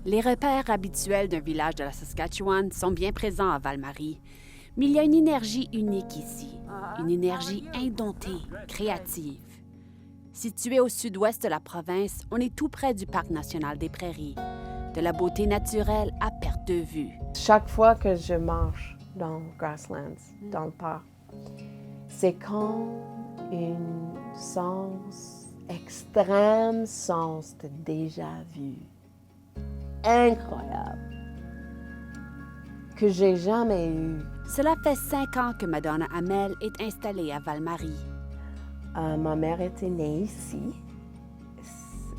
Les repères habituels d'un village de la Saskatchewan sont bien présents à Val-Marie, mais il y a une énergie unique ici, une énergie indomptée, créative. Situé au sud-ouest de la province, on est tout près du Parc national des Prairies, de la beauté naturelle à perte de vue. Chaque fois que je marche dans Grasslands, dans le parc, c'est comme un sens, extrême sens de déjà-vu. Incroyable, que j'ai jamais eu. Cela fait 5 ans que Madonna Hamel est installée à Val-Marie. Ma mère était née ici,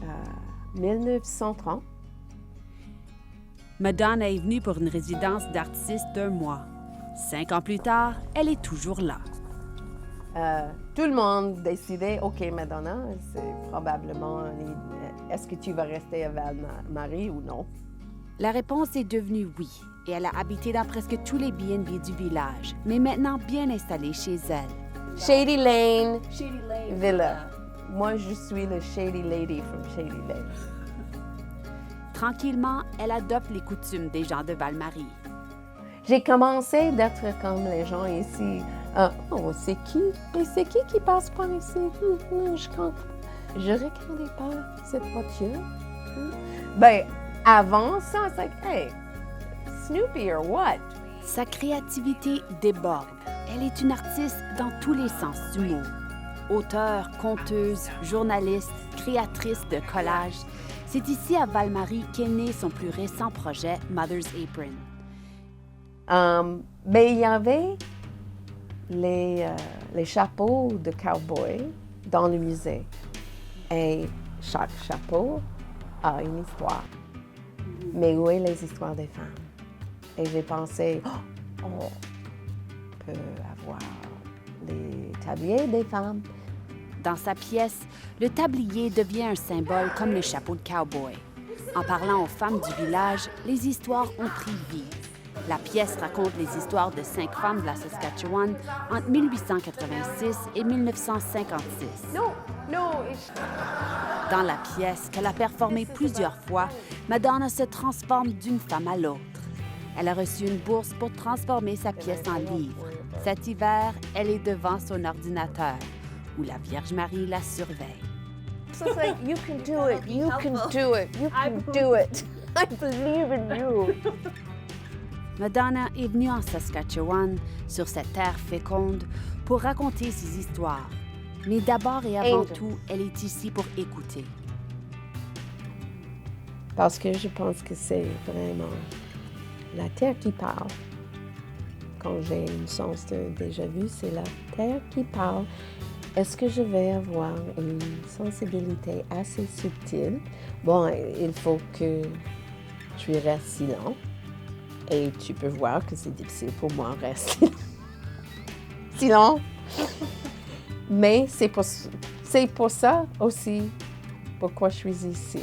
en 1930. Madonna est venue pour une résidence d'artiste d'1 mois. 5 ans plus tard, elle est toujours là. Tout le monde décidait, OK, Madonna, c'est probablement, est-ce que tu vas rester à Val-Marie ou non? La réponse est devenue oui, et elle a habité dans presque tous les B&B du village, mais maintenant bien installée chez elle. Shady Lane Villa. Moi, je suis le Shady Lady from Shady Lane. Tranquillement, elle adopte les coutumes des gens de Val-Marie. J'ai commencé d'être comme les gens ici. Oh, c'est qui? Et c'est qui passe par ici? Je regardais pas cette voiture. Ben, avant ça, c'est like, hey, Snoopy or what? Sa créativité déborde. Elle est une artiste dans tous les sens du mot. Auteure, conteuse, journaliste, créatrice de collages, c'est ici à Val-Marie qu'est né son plus récent projet, Mother's Apron. Mais il y avait les chapeaux de cowboy dans le musée. Et chaque chapeau a une histoire. Mais où est les histoires des femmes? Et j'ai pensé, on peut avoir les tabliers des femmes. Dans sa pièce, le tablier devient un symbole comme le chapeau de cowboy. En parlant aux femmes du village, les histoires ont pris vie. La pièce raconte les histoires de 5 femmes de la Saskatchewan entre 1886 et 1956. Dans la pièce, qu'elle a performée plusieurs fois, Madonna se transforme d'une femme à l'autre. Elle a reçu une bourse pour transformer sa pièce en livre. Cet hiver, elle est devant son ordinateur, où la Vierge Marie la surveille. So it's like, you can do it, you can do it, you can do it. I believe in you. Madonna est venue en Saskatchewan, sur cette terre féconde, pour raconter ses histoires. Mais d'abord et avant tout, elle est ici pour écouter. Parce que je pense que c'est vraiment la terre qui parle. Quand j'ai une sens de déjà-vu, c'est la terre qui parle. Est-ce que je vais avoir une sensibilité assez subtile? Bon, il faut que je reste silent. Et tu peux voir que c'est difficile pour moi de rester silent. Mais c'est pour ça aussi pourquoi je suis ici.